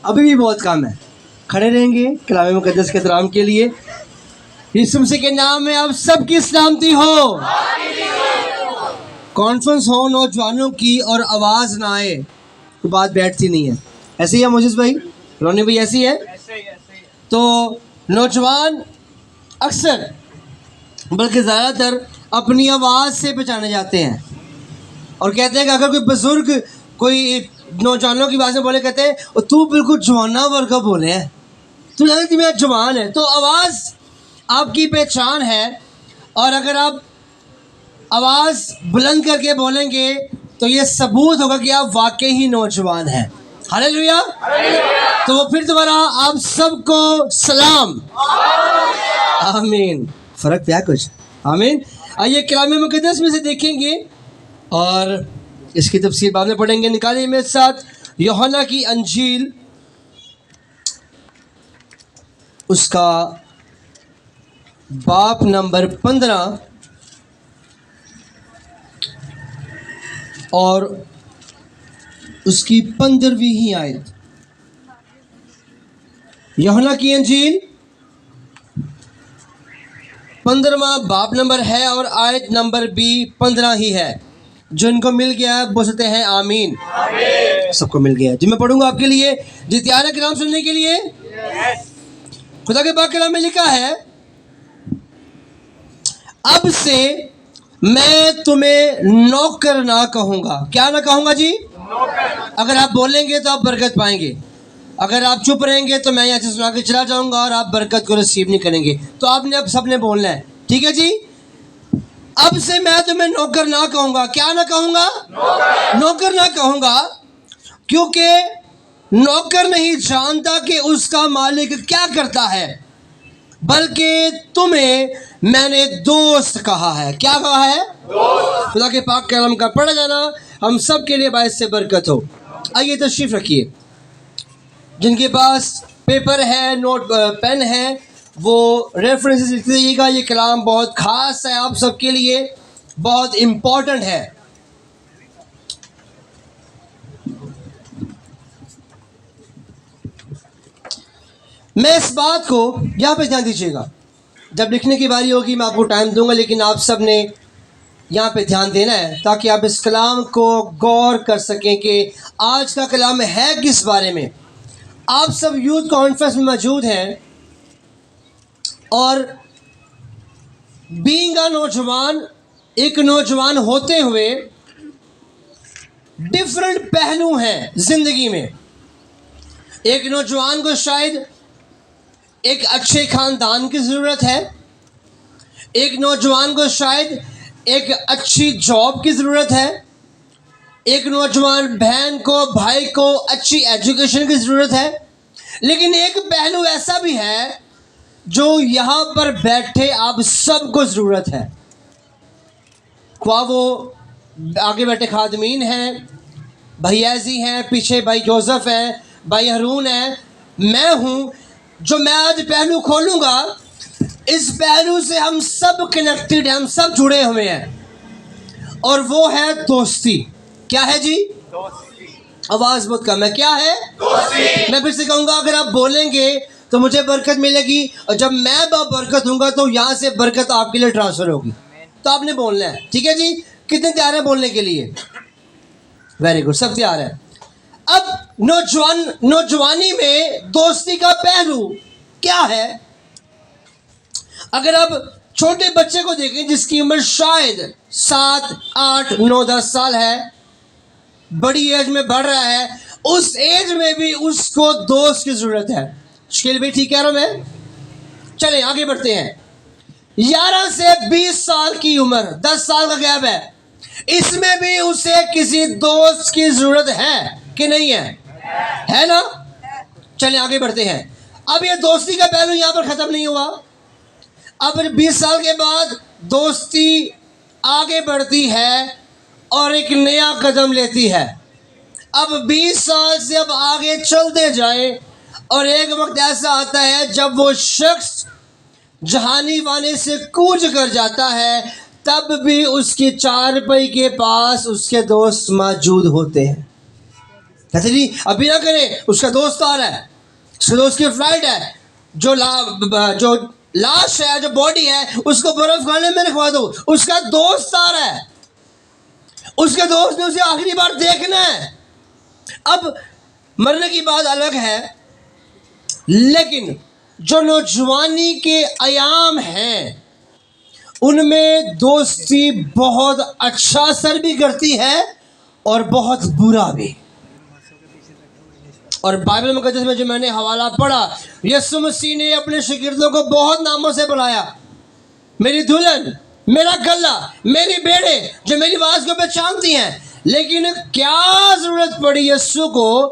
अभी भी बहुत काम है। खड़े रहेंगे कलाम मुक़द्दस के एहतराम के लिए। यीशु मसीह के नाम में आप सबकी सलामती हो। कॉन्फ्रेंस हो नौजवानों की और आवाज़ ना आए तो बात बैठती नहीं है। ऐसे ही है मोजिस भाई, रोनी भाई, ऐसी है। तो नौजवान अक्सर बल्कि ज़्यादातर अपनी आवाज़ से पहचाने जाते हैं और कहते हैं कि अगर कोई बुज़ुर्ग कोई नौजवानों की आवाज़ में बोले, कहते हैं तू बिल्कुल जवाना वर्गा बोले है, तू जाने कि मेरा जवान है। तो आवाज़ आपकी पहचान है और अगर आप आवाज़ बुलंद करके बोलेंगे तो ये सबूत होगा कि आप वाकई ही नौजवान हैं। हालेलुया। तो वो फिर दोबारा आप सबको सलाम। आमीन। फ़र्क क्या कुछ? आमीन। आइए कलाम मुक़द्दस में से देखेंगे और इसकी तफसीर बाद में पढ़ेंगे। निकालिए मेरे साथ यूहन्ना की अंजील, उसका बाब नंबर 15 और उसकी 15वीं ही आयत। यूहन्ना की अंजील 15वां बाब नंबर है और आयत नंबर भी 15 ही है। जो इनको मिल गया है बोल सकते हैं आमीन। सबको मिल गया है जी। मैं पढ़ूंगा आपके लिए। जी तैयार है कलाम सुनने के लिए? खुदा के पाक कलाम में लिखा है, अब से मैं तुम्हें नौकर ना कहूँगा। क्या ना कहूँगा जी? नौकर। अगर आप बोलेंगे तो आप बरकत पाएंगे, अगर आप चुप रहेंगे तो मैं यहाँ से सुना के चला जाऊँगा और आप बरकत को रिसीव नहीं करेंगे। तो आपने अब सबने बोलना है, ठीक है जी? अब से मैं तुम्हें नौकर ना कहूँगा। क्या ना कहूँगा? नौकर ना कहूँगा, क्योंकि नौकर नहीं जानता कि उसका मालिक क्या करता है, बल्कि तुम्हें मैंने दोस्त कहा है। क्या कहा है? दोस्त। खुदा के पाक कलाम का पढ़ा जाना हम सब के लिए बायस से बरकत हो। आइए तशरीफ़ रखिए। जिनके पास पेपर है, नोट पेन है, वो रेफरेंसेस लिखते जाइएगा। ये कलाम बहुत ख़ास है, आप सबके लिए बहुत इम्पोर्टेंट है। मैं इस बात को यहाँ पे ध्यान दीजिएगा, जब लिखने की बारी होगी मैं आपको टाइम दूंगा, लेकिन आप सब ने यहाँ पे ध्यान देना है ताकि आप इस कलाम को गौर कर सकें कि आज का कलाम है किस बारे में। आप सब यूथ कॉन्फ्रेंस में मौजूद हैं और बीइंग अ नौजवान, एक नौजवान होते हुए डिफरेंट पहलू हैं ज़िंदगी में। एक नौजवान को शायद एक अच्छे ख़ानदान की ज़रूरत है, एक नौजवान को शायद एक अच्छी जॉब की ज़रूरत है, एक नौजवान बहन को, भाई को अच्छी एजुकेशन की ज़रूरत है। लेकिन एक पहलू ऐसा भी है जो यहाँ पर बैठे आप सबको ज़रूरत है। ख्वाह वो आगे बैठे खादमीन हैं, भैया जी हैं, पीछे भाई जोसेफ हैं, भाई हरून है, मैं हूँ। जो मैं आज पहलू खोलूँगा, इस पहलू से हम सब कनेक्टेड हैं, हम सब जुड़े हुए हैं, और वो है दोस्ती। क्या है जी? दोस्ती। आवाज़ बहुत कम है। क्या है? दोस्ती। मैं फिर से कहूँगा, अगर आप बोलेंगे तो मुझे बरकत मिलेगी, और जब मैं बरकत दूंगा तो यहाँ से बरकत आपके लिए ट्रांसफ़र होगी। तो आपने बोलना है, ठीक है जी? कितने तैयार हैं बोलने के लिए? वेरी गुड, सब तैयार है। अब नौजवानी में दोस्ती का पहलू क्या है? अगर आप छोटे बच्चे को देखें जिसकी उम्र शायद 7, 8, 9, 10 साल है, बड़ी एज में बढ़ रहा है, उस एज में भी उसको दोस्त की ज़रूरत है। मुश्किल भी ठीक कह रहा हूँ मैं? चलें आगे बढ़ते हैं। 11 से 20 साल की उम्र, 10 साल का गैप है, इसमें भी उसे किसी दोस्त की ज़रूरत है कि नहीं है? है ना? चलें आगे बढ़ते हैं। अब ये दोस्ती का पहलू यहाँ पर ख़त्म नहीं हुआ। अब 20 साल के बाद दोस्ती आगे बढ़ती है और एक नया कदम लेती है। अब 20 साल से अब आगे चलते जाए और एक वक्त ऐसा आता है जब वो शख्स जहानी वाने से कूच कर जाता है, तब भी उसकी चारपाई के पास उसके दोस्त मौजूद होते हैं। कहते नहीं अभी ना करें, उसका दोस्त आ रहा है, उसके दोस्त की फ्लाइट है, जो लाश है, जो बॉडी है, उसको बर्फ खाने में रखवा दो, उसका दोस्त आ रहा है, उसके दोस्त ने उसे आखिरी बार देखना है। अब मरने की बात अलग है, लेकिन जो नौजवानी के अयाम हैं उनमें दोस्ती बहुत अच्छा असर भी करती है और बहुत बुरा भी। और बाइबल मुकद्दस में जो मैंने हवाला पढ़ा, यीशु मसीह ने अपने शागिर्दों को बहुत नामों से बुलाया, मेरी दुल्हन, मेरा गल्ला, मेरी बेड़े, जो मेरी आवाज को पहचानती हैं। लेकिन क्या जरूरत पड़ी यीशु को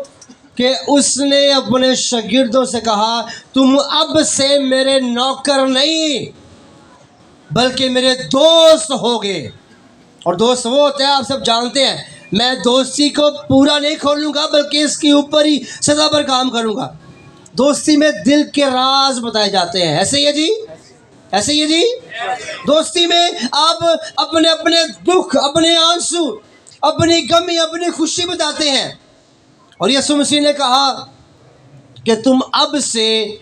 कि उसने अपने शागिर्दों से कहा, तुम अब से मेरे नौकर नहीं बल्कि मेरे दोस्त होगे। और दोस्त वो होता है, आप सब जानते हैं, मैं दोस्ती को पूरा नहीं खोलूंगा बल्कि इसके ऊपर ही सदा पर काम करूंगा। दोस्ती में दिल के राज बताए जाते हैं, ऐसे ही है जी, ऐसे ही है जी। दोस्ती में आप अपने अपने दुख, अपने आंसू, अपनी गमी, अपनी खुशी बताते हैं। और यीशु मसीह ने कहा कि तुम अब से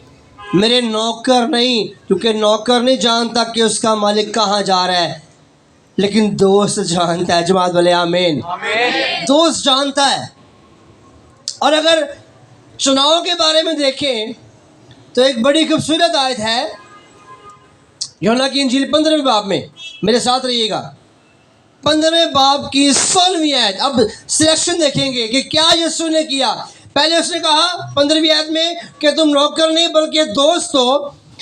मेरे नौकर नहीं, क्योंकि नौकर नहीं जानता कि उसका मालिक कहाँ जा रहा है, लेकिन दोस्त जानता है। जमात वाले आमीन। दोस्त जानता है। और अगर चुनाव के बारे में देखें तो एक बड़ी खूबसूरत आयत है यूहन्ना की इंजील 15वें बाब में, मेरे साथ रहिएगा, 15वें बाब की 16वीं आयत। अब सिलेक्शन देखेंगे कि क्या यीशु ने किया। पहले उसने कहा 15वीं आयत में कि तुम नौकर नहीं बल्कि दोस्त हो।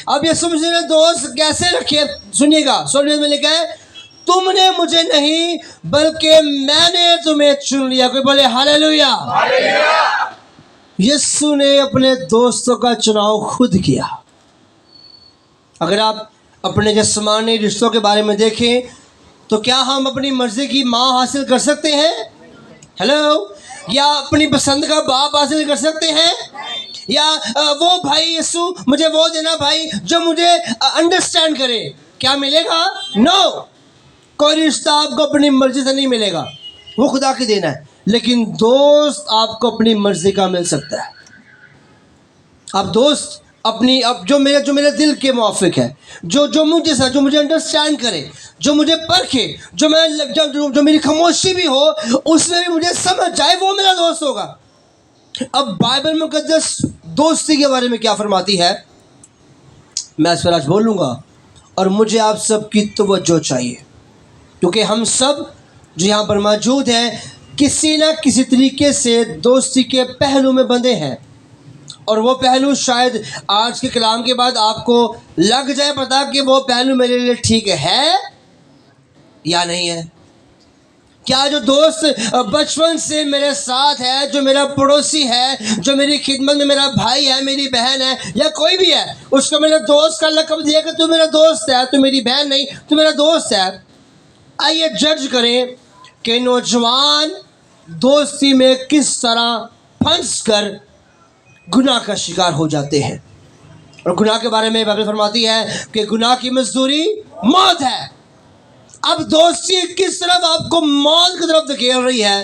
अब यीशु मसीह ने दोस्त कैसे रखे, सुनिएगा, 16वीं में लिखा है, तुमने मुझे नहीं बल्कि मैंने तुम्हें चुन लिया। कोई बोले हालेलुया। यीशु ने अपने दोस्तों का चुनाव खुद किया। अगर आप अपने जिस्मानी रिश्तों के बारे में देखें तो क्या हम अपनी मर्जी की माँ हासिल कर सकते हैं? हेलो। या अपनी पसंद का बाप हासिल कर सकते हैं? या वो भाई यीशु मुझे वो देना भाई जो मुझे अंडरस्टैंड करे, क्या मिलेगा? नो। कोई रिश्ता आपको अपनी मर्जी से नहीं मिलेगा, वो खुदा की देना है। लेकिन दोस्त आपको अपनी मर्जी का मिल सकता है। आप दोस्त अपनी, अब जो मेरे दिल के मुआफिक है, जो मुझे सा, जो मुझे अंडरस्टैंड करे, जो मुझे परखे, जो मेरी खामोशी भी हो उसमें भी मुझे समझ जाए, वो मेरा दोस्त होगा। अब बाइबल मुकद्दस दोस्ती के बारे में क्या फरमाती है, मैं इस पर आज बोलूँगा और मुझे आप सबकी तवज्जो चाहिए, क्योंकि हम सब जो यहाँ पर मौजूद हैं किसी न किसी तरीके से दोस्ती के पहलू में बंधे हैं। और वो पहलू शायद आज के कलाम के बाद आपको लग जाए पता कि वो पहलू मेरे लिए ठीक है या नहीं है। क्या जो दोस्त बचपन से मेरे साथ है, जो मेरा पड़ोसी है, जो मेरी खिदमत में मेरा भाई है, मेरी बहन है, या कोई भी है, उसको मेरे दोस्त का लक़ब दिया कि तू मेरा दोस्त है, तू मेरी बहन नहीं, तू मेरा दोस्त है। आइए जज करें कि नौजवान दोस्ती में किस तरह फंस कर गुनाह का शिकार हो जाते हैं। और गुनाह के बारे में बाइबल फरमाती है कि गुनाह की मजदूरी मौत है। अब दोस्ती किस तरफ आपको मौत की तरफ धकेल रही है।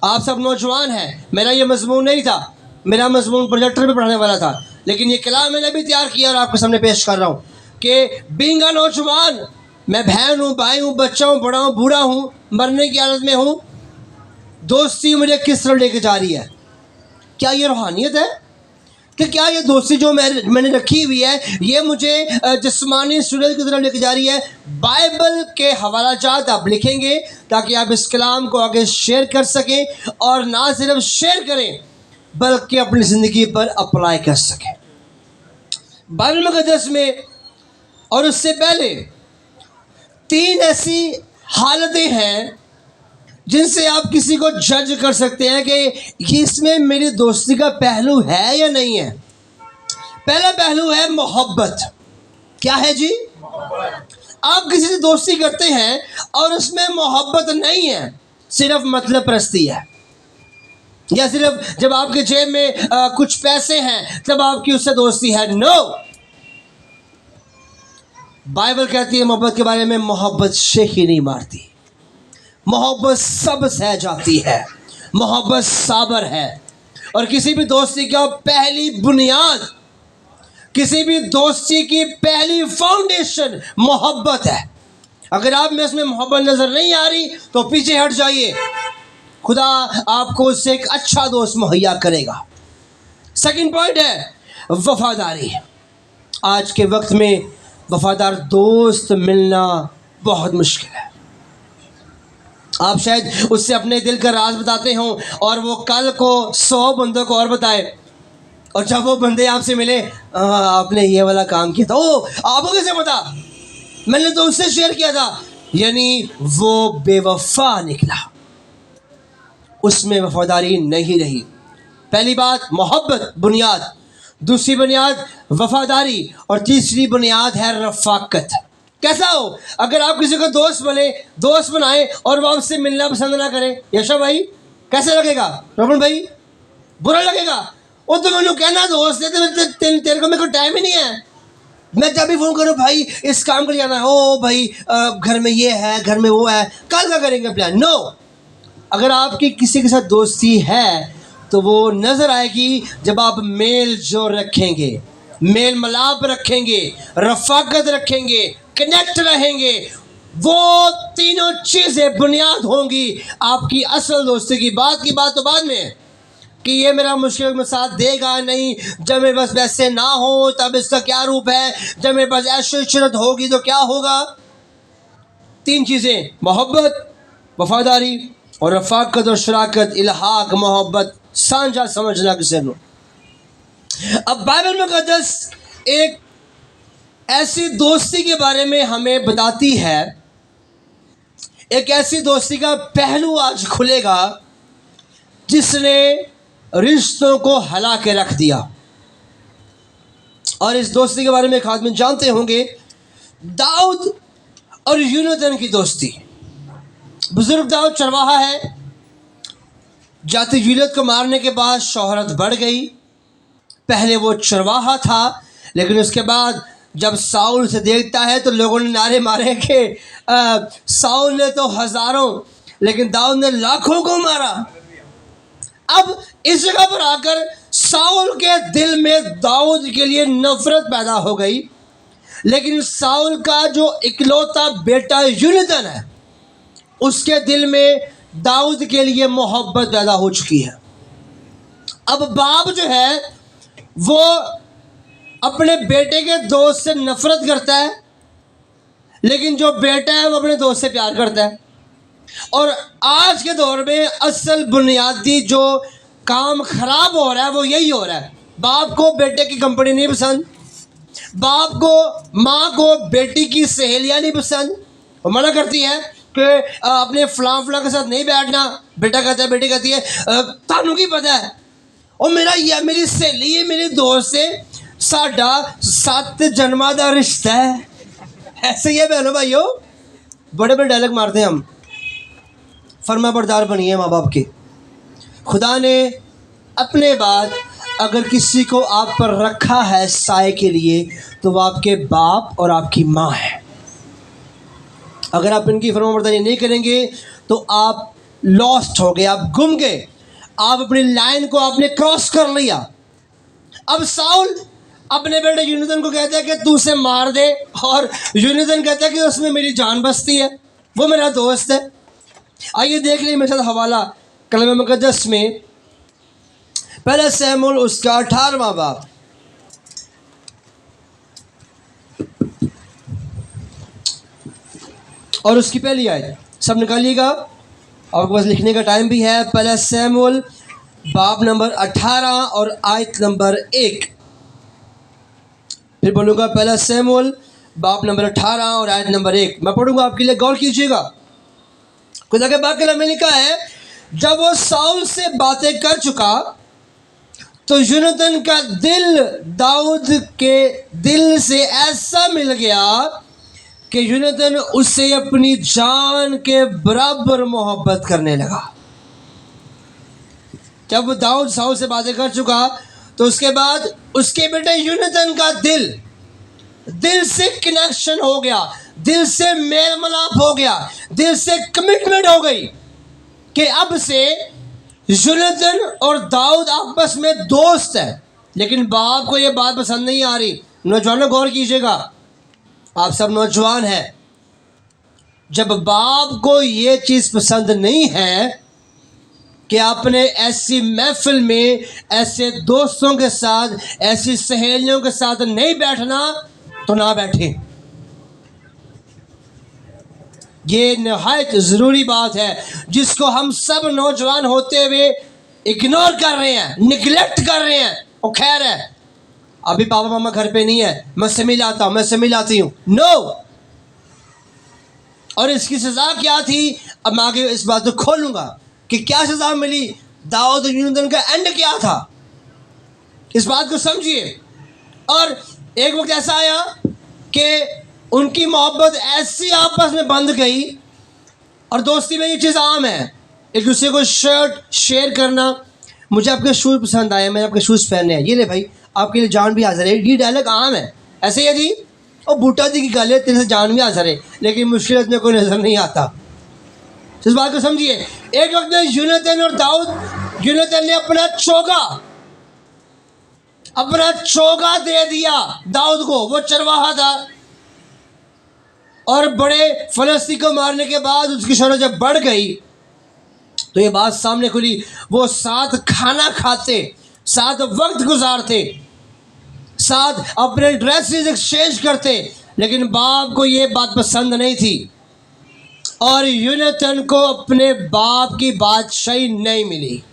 आप सब नौजवान हैं, मेरा ये मजमून नहीं था, मेरा मजमून प्रोजेक्टर पे पढ़ाने वाला था, लेकिन ये कलाम मैंने भी तैयार किया और आपके सामने पेश कर रहा हूँ कि बीइंग अ नौजवान, मैं बहन हूँ, भाई हूँ, बच्चा हूँ, बड़ा हूँ, बूढ़ा हूँ, मरने की हालत में हूँ, दोस्ती मुझे किस तरह लेके जा रही है। क्या ये रूहानियत है कि क्या ये दोस्ती जो मैंने रखी हुई है ये मुझे जिस्मानी सूरत की तरफ लेके जा रही है? बाइबल के हवालाजात आप लिखेंगे ताकि आप इस कलाम को आगे शेयर कर सकें, और ना सिर्फ शेयर करें बल्कि अपनी ज़िंदगी पर अप्लाई कर सकें। बाइबल मुकद्दस में और उससे पहले 3 ऐसी हालतें हैं जिनसे आप किसी को जज कर सकते हैं कि इसमें मेरी दोस्ती का पहलू है या नहीं है। पहला पहलू है मोहब्बत। क्या है जी? आप किसी से दोस्ती करते हैं और उसमें मोहब्बत नहीं है, सिर्फ मतलब परस्ती है, या सिर्फ जब आपके जेब में कुछ पैसे हैं तब आपकी उससे दोस्ती है। नो, बाइबल कहती है मोहब्बत के बारे में, मोहब्बत शेखी नहीं मारती, मोहब्बत सब सह जाती है, मोहब्बत साबर है। और किसी भी दोस्ती का पहली बुनियाद, किसी भी दोस्ती की पहली फाउंडेशन मोहब्बत है। अगर आप में उसमें मोहब्बत नजर नहीं आ रही तो पीछे हट जाइए, खुदा आपको उससे एक अच्छा दोस्त मुहैया करेगा। सेकंड पॉइंट है वफादारी। आज के वक्त में वफादार दोस्त मिलना बहुत मुश्किल है। आप शायद उससे अपने दिल का राज बताते हों और वो कल को 100 बंदों को और बताए, और जब वो बंदे आपसे मिले, आपने ये वाला काम किया था, ओ आपको कैसे पता, मैंने तो उससे शेयर किया था। यानी वो बेवफा निकला, उसमें वफादारी नहीं रही। पहली बात मोहब्बत बुनियाद, दूसरी बुनियाद वफादारी, और तीसरी बुनियाद है रफाकत। कैसा हो, अगर आप किसी को दोस्त बनाए और वो आपसे मिलना पसंद ना करें, यशा भाई कैसे लगेगा, रमन भाई बुरा लगेगा। वो तो मैंने कहना दोस्त है, तेरे को मेरे को टाइम ही नहीं है, मैं जब भी फोन करूँ भाई इस काम के लिए आना है, ओ भाई घर में ये है, घर में वो है, कल का करेंगे प्लान। नो, अगर आपकी किसी के साथ दोस्ती है तो वो नजर आएगी जब आप मेल जोल रखेंगे, मेल मिलाप रखेंगे, रफाकत रखेंगे, कनेक्ट रहेंगे। वो तीनों चीजें बुनियाद होंगी आपकी असल दोस्ती की। बात तो बाद में कि ये मेरा मुश्किल में साथ देगा नहीं, जब मेरे पास वैसे ना हो तब इसका क्या रूप है, जब मेरे पास ऐसी शरत होगी तो क्या होगा। तीन चीजें, मोहब्बत, वफादारी और रफाकत और शराकत, इल्हाक, मोहब्बत, सांझा समझना किसे लो। अब बाइबल मुकद्दस एक ऐसी दोस्ती के बारे में हमें बताती है, एक ऐसी दोस्ती का पहलू आज खुलेगा जिसने रिश्तों को हिला के रख दिया। और इस दोस्ती के बारे में एक आदमी जानते होंगे, दाऊद और यूनातन की दोस्ती। बुजुर्ग दाऊद चरवाहा है, जाति यूलियत को मारने के बाद शोहरत बढ़ गई। पहले वो चरवाहा था, लेकिन उसके बाद जब साउल से देखता है तो लोगों ने नारे मारे कि साउल ने तो हजारों लेकिन दाऊद ने लाखों को मारा। अब इस जगह पर आकर साउल के दिल में दाऊद के लिए नफरत पैदा हो गई, लेकिन साउल का जो इकलौता बेटा यूनातन है उसके दिल में दाऊद के लिए मोहब्बत पैदा हो चुकी है। अब बाप जो है वो अपने बेटे के दोस्त से नफरत करता है, लेकिन जो बेटा है वो अपने दोस्त से प्यार करता है। और आज के दौर में असल बुनियादी जो काम खराब हो रहा है वो यही हो रहा है। बाप को बेटे की कंपनी नहीं पसंद, बाप को माँ को बेटी की सहेलियाँ नहीं पसंद, वो मना करती है कि अपने फलां के साथ नहीं बैठना। बेटा कहता है, बेटी कहती है तानू की पता है, और मेरी सहेली है, मेरे दोस्त से साडा 7 जन्मां दा रिश्ता है। ऐसे ही है बहनों भाइयों, बड़े बड़े डायलॉग मारते हैं हम। फर्मा बरदार बनिए माँ बाप के। खुदा ने अपने बाद अगर किसी को आप पर रखा है साए के लिए तो वो आपके बाप और आपकी माँ है। अगर आप इनकी फरमाबरदारी नहीं करेंगे तो आप लॉस्ट हो गए, आप गुम गए, आप अपनी लाइन को आपने क्रॉस कर लिया। अब साउल अपने बेटे यूनातन को कहता है कि तू उसे मार दे, और यूनातन कहता है कि उसमें मेरी जान बसती है, वो मेरा दोस्त है। आइए देख लें मेरे साथ हवाला कलम मुकद्दस में, पहला शमूएल उसका 18वां बाब। और उसकी पहली आयत सब निकालिएगा, आपके पास लिखने का टाइम भी है। पहला शमूएल बाब नंबर 18 और आयत नंबर 1। फिर बोलूँगा पहला शमूएल बाब नंबर 18 और आयत नंबर 1। मैं पढ़ूंगा, आपके लिए गौर कीजिएगा। खुदा के पाक कलाम में लिखा है, जब वो साउल से बातें कर चुका तो यूनातन का दिल दाऊद के दिल से ऐसा मिल गया कि यूनातन उससे अपनी जान के बराबर मोहब्बत करने लगा। जब दाऊद साउल से बातें कर चुका तो उसके बाद उसके बेटे यूनातन का दिल से कनेक्शन हो गया, दिल से मेल मिलाप हो गया, दिल से कमिटमेंट हो गई कि अब से यूनतन और दाऊद आपस में दोस्त है, लेकिन बाप को यह बात पसंद नहीं आ रही। नौजवानों गौर कीजिएगा, आप सब नौजवान हैं। जब बाप को ये चीज़ पसंद नहीं है कि आपने ऐसी महफिल में ऐसे दोस्तों के साथ, ऐसी सहेलियों के साथ नहीं बैठना, तो ना बैठे। ये निहायत ज़रूरी बात है जिसको हम सब नौजवान होते हुए इग्नोर कर रहे हैं, निगलेक्ट कर रहे हैं। और खैर है, अभी पापा मामा घर पे नहीं है, मैं से मिल आता हूँ, मैं से मिल आती हूँ। नो। और इसकी सज़ा क्या थी, अब मैं आगे इस बात को खोलूँगा कि क्या सज़ा मिली, दाऊद और यूनतन का एंड क्या था, इस बात को समझिए। और एक वक्त ऐसा आया कि उनकी मोहब्बत ऐसी आपस में बंध गई, और दोस्ती में ये चीज़ आम है, एक दूसरे को शर्ट शेयर करना। मुझे आपके शूज़ पसंद आए, मैंने आपके शूज़ पहने हैं, ये ले भाई आपके लिए जान भी हाजिर है। ये डायलॉग आम है, ऐसे ही है जी। और बूटा जी की गाले, तेरे से जान भी हाजिर है, लेकिन मुश्किल में कोई नज़र नहीं आता। इस बात को समझिए। एक वक्त में यूनतन और दाऊद, यूनतन ने अपना चोगा दे दिया दाऊद को। वो चरवाहा था, और बड़े फलस्ती को मारने के बाद उसकी शोहरत जब बढ़ गई तो ये बात सामने खुली। वो साथ खाना खाते, साथ वक्त गुजारते, साथ अपने ड्रेसेस एक्सचेंज करते, लेकिन बाप को ये बात पसंद नहीं थी, और यूनतन को अपने बाप की बादशाही नहीं मिली।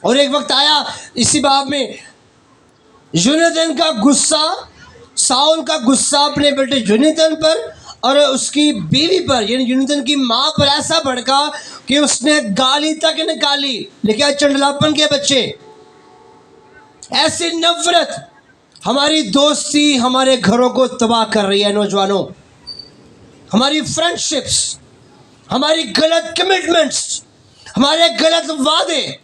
और एक वक्त आया इसी बाब में, यूनतन का गुस्सा, साउल का गुस्सा अपने बेटे यूनतन पर और उसकी बीवी पर, यानी यूनतन की माँ पर ऐसा भड़का कि उसने गाली तक निकाली। लेकिन चंडलापन के बच्चे, ऐसी नफरत हमारी दोस्ती हमारे घरों को तबाह कर रही है। नौजवानों, हमारी फ्रेंडशिप्स, हमारी गलत कमिटमेंट्स, हमारे गलत वादे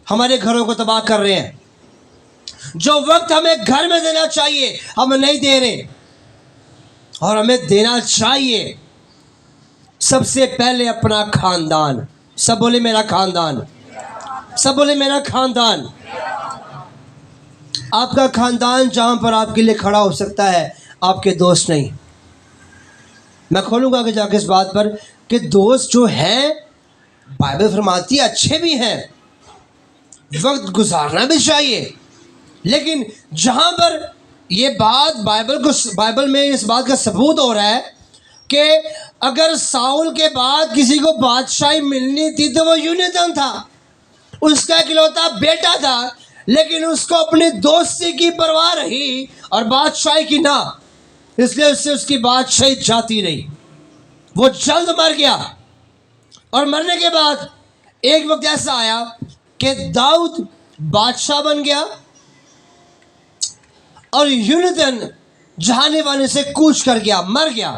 हमारे घरों को तबाह कर रहे हैं। जो वक्त हमें घर में देना चाहिए हम नहीं दे रहे, और हमें देना चाहिए सबसे पहले अपना खानदान। सब बोले मेरा खानदान, सब बोले मेरा खानदान। आपका खानदान जहां पर आपके लिए खड़ा हो सकता है, आपके दोस्त नहीं। मैं खोलूंगा कि जाके इस बात पर कि दोस्त जो हैं, बाइबल फरमाती है अच्छे भी हैं, वक्त गुजारना भी चाहिए, लेकिन जहां पर ये बात बाइबल में इस बात का सबूत हो रहा है कि अगर साउल के बाद किसी को बादशाही मिलनी थी तो वो यूनतन था। उसका इकलौता बेटा था, लेकिन उसको अपनी दोस्ती की परवाह रही और बादशाही की ना, इसलिए उससे उसकी बादशाही जाती रही। वो जल्द मर गया, और मरने के बाद एक वक्त ऐसा आया कि दाऊद बादशाह बन गया और यूनतन जहाने वाने से कूच कर गया, मर गया।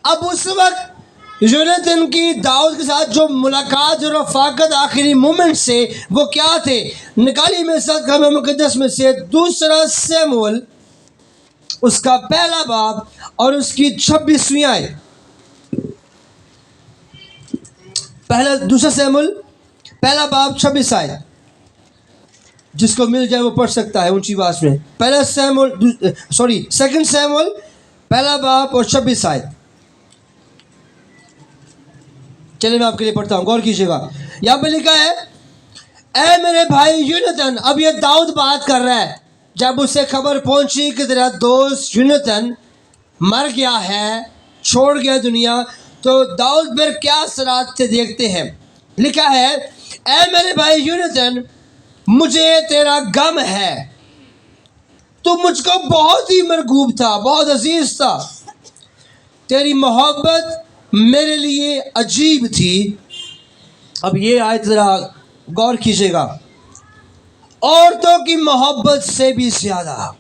अब उस वक्त यूनतन की दाऊद के साथ जो मुलाकात और रफाकत आखिरी मोमेंट से वो क्या थे, निकाली में साथ कलम मुकद्दस में से दूसरा शमूएल उसका पहला बाब और उसकी 26वीं आयत। दूसरा शमूएल पहला बाब 26 आयत, जिसको मिल जाए वो पढ़ सकता है ऊंची आवाज में। सेकंड शमूएल पहला बाब और 26 आयत। चलिए मैं आपके लिए पढ़ता हूँ, गौर कीजिएगा। यहाँ पे लिखा है, ऐ मेरे भाई यूनतन, अब ये दाऊद बात कर रहा है, जब उसे खबर पहुंची कि तेरा दोस्त यूनतन मर गया है, छोड़ गया दुनिया, तो दाऊद पर क्या असरात थे देखते हैं। लिखा है, ऐ मेरे भाई यूनतन, मुझे तेरा गम है, तू मुझको बहुत ही मरगूब था, बहुत अजीज था, तेरी मोहब्बत मेरे लिए अजीब थी। अब ये आयत जरा गौर कीजिएगा, औरतों की मोहब्बत से भी ज़्यादा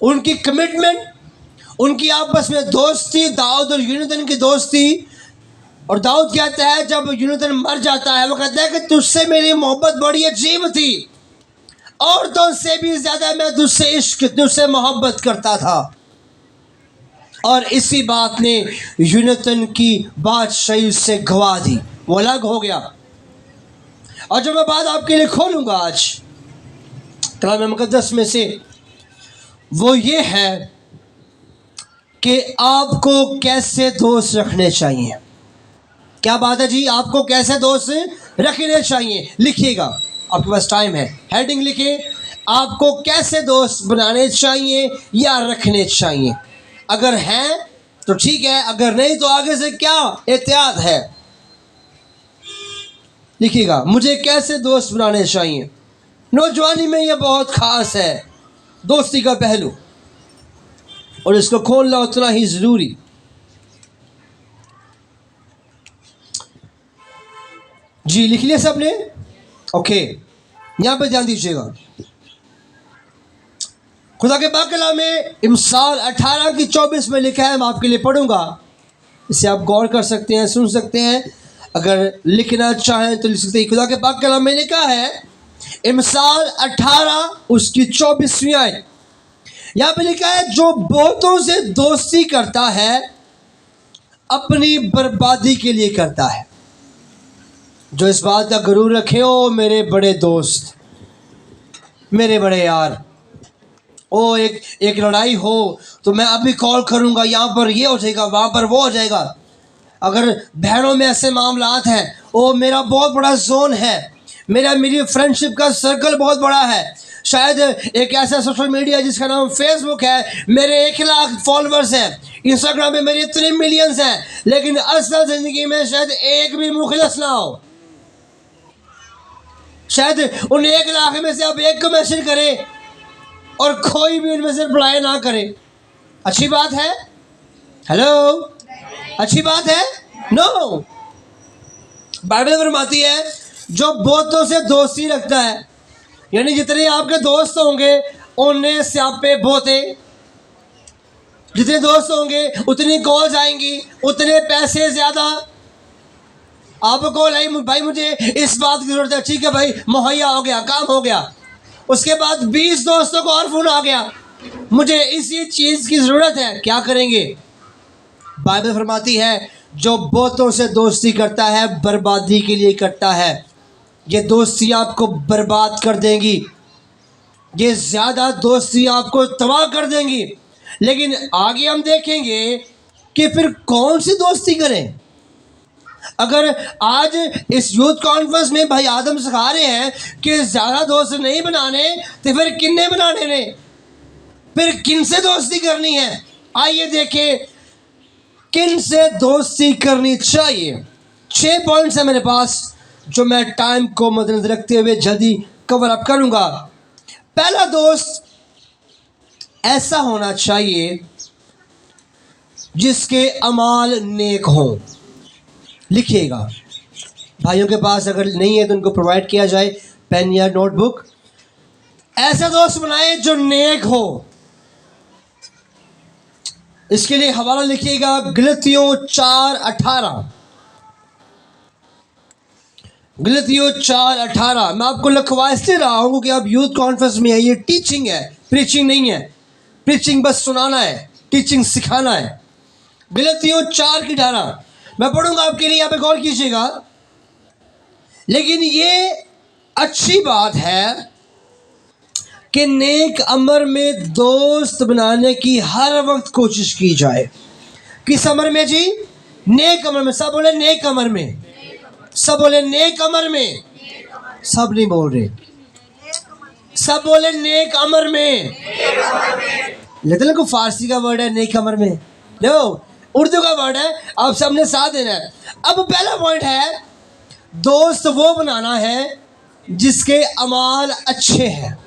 उनकी कमिटमेंट, उनकी आपस में दोस्ती, दाऊद और यूनतन की दोस्ती। और दाऊद कहता है जब यूनतन मर जाता है, वो कहता है कि तुझसे मेरी मोहब्बत बड़ी अजीब थी, औरतों से भी ज़्यादा मैं तुझसे इश्क, तुझसे मोहब्बत करता था। और इसी बात ने यूनतन की बादशाही से गवा दी। वो अलग हो गया। और जो मैं बात आपके लिए खोलूँगा आज कलाम मुकद्दस में से, वो ये है कि आपको कैसे दोस्त रखने चाहिए। क्या बात है जी? आपको कैसे दोस्त रखने चाहिए? लिखिएगा, आपके पास टाइम है। हेडिंग लिखिए, आपको कैसे दोस्त बनाने चाहिए या रखने चाहिए। अगर हैं तो ठीक है, अगर नहीं तो आगे से क्या एहतियात है। लिखिएगा, मुझे कैसे दोस्त बनाने चाहिए। नौजवानी में यह बहुत खास है, दोस्ती का पहलू, और इसको खोलना उतना ही ज़रूरी। जी लिख लिया सबने? ओके, यहाँ पे ध्यान दीजिएगा। खुदा के पाक कलाम में इमसाल 18:24 में लिखा है, मैं आपके लिए पढ़ूंगा। इसे आप गौर कर सकते हैं, सुन सकते हैं, अगर लिखना चाहें तो लिख सकते हैं। खुदा के पाक कलाम में लिखा है इमसाल 18 उसकी 24वीं आयत। यहाँ पे लिखा है, जो बहुतों से दोस्ती करता है अपनी बर्बादी के लिए करता है। जो इस बात का गुरूर रखे, ओ मेरे बड़े दोस्त, मेरे बड़े यार, ओ एक लड़ाई हो तो मैं अभी कॉल करूंगा, यहाँ पर ये हो जाएगा, वहाँ पर वो हो जाएगा। अगर बहनों में ऐसे मामलात हैं, ओ मेरा बहुत बड़ा जोन है, मेरी फ्रेंडशिप का सर्कल बहुत बड़ा है। शायद एक ऐसा सोशल मीडिया जिसका नाम फेसबुक है, मेरे 1 लाख फॉलोअर्स हैं, इंस्टाग्राम में मेरे इतने मिलियंस हैं, लेकिन असल ज़िंदगी में शायद एक भी मुखलिस ना हो। शायद उन 1 लाख में से आप एक को मैसेज करें और कोई भी उनमें से रिप्लाई ना करे। अच्छी बात है? हेलो, अच्छी बात है? नो। बाइबल फरमाती है, जो बहुतों से दोस्ती रखता है, यानी जितने आपके दोस्त होंगे उनने स्यापे बहुते, जितने दोस्त होंगे उतनी कॉल्स आएंगी, उतने पैसे ज़्यादा। आपको कॉल आई, भाई मुझे इस बात की ज़रूरत है, ठीक है भाई, मुहैया हो गया, काम हो गया। उसके बाद 20 दोस्तों को और फ़ोन आ गया, मुझे इसी चीज़ की ज़रूरत है, क्या करेंगे? बाइबल फरमाती है, जो बहुतों से दोस्ती करता है बर्बादी के लिए करता है। ये दोस्ती आपको बर्बाद कर देंगी, ये ज़्यादा दोस्ती आपको तबाह कर देंगी। लेकिन आगे हम देखेंगे कि फिर कौन सी दोस्ती करें। अगर आज इस यूथ कॉन्फ्रेंस में भाई आदम सिखा रहे हैं कि ज़्यादा दोस्त नहीं बनाने, तो फिर किन्ने बनाने ने, फिर किन से दोस्ती करनी है? आइए देखें किन से दोस्ती करनी चाहिए। 6 पॉइंट्स हैं मेरे पास, जो मैं टाइम को मद्देनजर रखते हुए जल्दी कवर अप करूंगा। पहला दोस्त ऐसा होना चाहिए जिसके अमाल नेक हों। लिखिएगा, भाइयों के पास अगर नहीं है तो उनको प्रोवाइड किया जाए पेन या नोटबुक। ऐसा दोस्त बनाए जो नेक हो। इसके लिए हवाला लिखिएगा, गलतियों 4:18। गलतियों 4:18। मैं आपको लिखवा इसलिए रहा हूँ कि आप यूथ कॉन्फ्रेंस में है, ये टीचिंग है, प्रीचिंग नहीं है। प्रीचिंग बस सुनाना है, टीचिंग सिखाना है। गलतियों 4:18 मैं पढ़ूंगा आपके लिए, यहाँ पे गौर कीजिएगा। लेकिन ये अच्छी बात है कि नेक अमर में दोस्त बनाने की हर वक्त कोशिश की जाए। किस अमर में जी? नेक अमर में। सब बोले नेक अमर में, सब बोले नेक अमर में। सब नहीं बोल रहे, सब बोले नेक अमर में। लेकिन को फारसी का वर्ड है नेक अमर में, लो उर्दू का वर्ड है, आप सबने साथ देना है। अब पहला पॉइंट है, दोस्त वो बनाना है जिसके अमाल अच्छे हैं,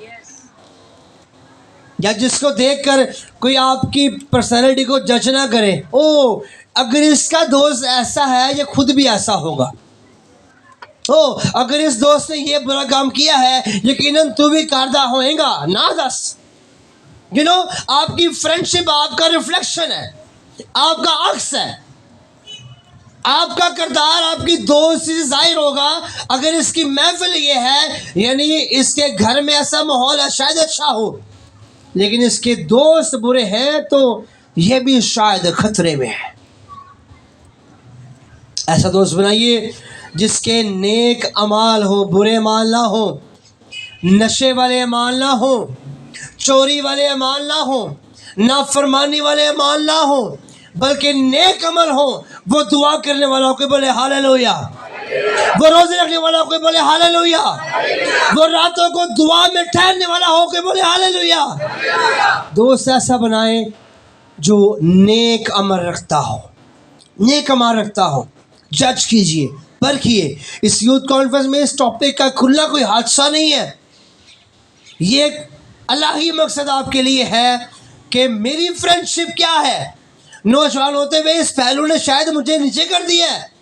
या जिसको देखकर कोई आपकी पर्सनैलिटी को जज ना करे। ओ अगर इसका दोस्त ऐसा है, ये खुद भी ऐसा होगा। ओ अगर इस दोस्त ने ये बुरा काम किया है, यकीनन तू भी कारदा होएगा ना। दस आपकी फ्रेंडशिप आपका रिफ्लेक्शन है, आपका अक्स है। आपका किरदार आपकी दोस्त से जाहिर होगा। अगर इसकी महफिल ये है, यानी इसके घर में ऐसा माहौल है, शायद अच्छा हो, लेकिन इसके दोस्त बुरे हैं तो यह भी शायद खतरे में है। ऐसा दोस्त बनाइए जिसके नेक अमाल हो, बुरे अमाल ना हो, नशे वाले अमाल ना हो, चोरी वाले अमाल ना हो, नाफरमानी वाले अमाल ना हो, बल्कि नेक अमल हो, वो दुआ करने वालों को बोले हालेलुया, वो रोजे रखने वाला को बोले हालेलुया, वो रातों को दुआ में ठहरने वाला हो के बोले हालेलुया। दोस्त ऐसा बनाए जो नेक अमल रखता हो, नेक अमल रखता हो। जज कीजिए, परखिए। इस यूथ कॉन्फ्रेंस में इस टॉपिक का खुलना कोई हादसा नहीं है, ये अल्लाह ही मकसद आपके लिए है कि मेरी फ्रेंडशिप क्या है। नौजवान होते हुए इस पहलू ने शायद मुझे नीचे कर दिया है।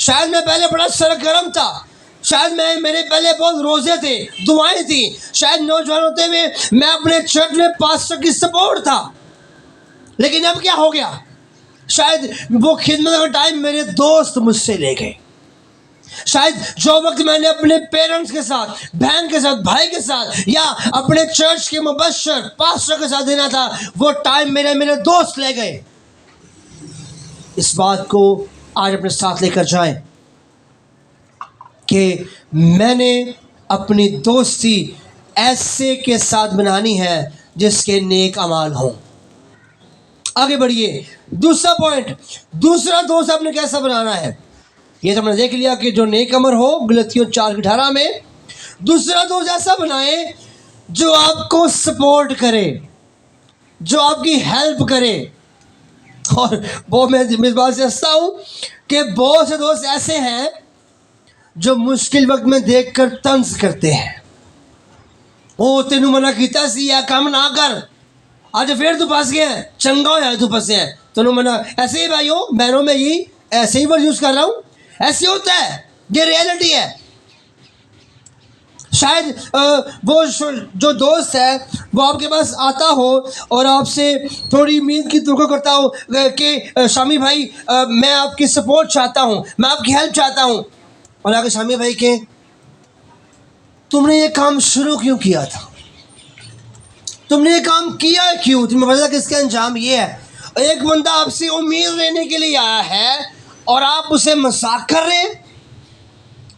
शायद मैं पहले बड़ा सरगर्म था, शायद मेरे पहले बहुत रोजे थे, दुआएं थी, शायद नौजवान होते हुए मैं अपने चर्च में पास्टर की सपोर्ट था, लेकिन अब क्या हो गया? शायद वो खिदमत का टाइम मेरे दोस्त मुझसे ले गए। शायद जो वक्त मैंने अपने पेरेंट्स के साथ, बहन के साथ, भाई के साथ या अपने चर्च के मुबश्शिर पास्टर के साथ देना था, वो टाइम मेरे दोस्त ले गए। इस बात को आज अपने साथ लेकर जाएं कि मैंने अपनी दोस्ती ऐसे के साथ बनानी है जिसके नेक अमाल हों। आगे बढ़िए। दूसरा पॉइंट, दूसरा दोस्त आपने कैसा बनाना है, ये तो हमने देख लिया कि जो नेक अमल हो, गलतियों 4:18 में। दूसरा दोस्त ऐसा बनाए जो आपको सपोर्ट करे, जो आपकी हेल्प करे। और वो मैं इस बात से हंसता हूँ कि बहुत से दोस्त ऐसे हैं जो मुश्किल वक्त में देखकर तंज करते हैं। ओ तेनू मना कीता सी या काम ना कर, आज फिर तू फंस गया है, चंगा होया तू फंसे है, तेनू मना। ऐसे ही भाइयों बहनों में ही ऐसे ही वर्ड यूज़ कर रहा हूँ, ऐसे होता है, ये रियलिटी है। शायद वो जो दोस्त है वो आपके पास आता हो और आपसे थोड़ी उम्मीद की तवक्को करता हो कि शामी भाई मैं आपकी सपोर्ट चाहता हूँ, मैं आपकी हेल्प चाहता हूँ, और आगे शामी भाई के तुमने ये काम शुरू क्यों किया था, तुमने ये काम किया क्यों, तुम्हें पता किसका अंजाम ये है। एक बंदा आपसे उम्मीद लेने के लिए आया है और आप उसे मजाक कर रहे हैं,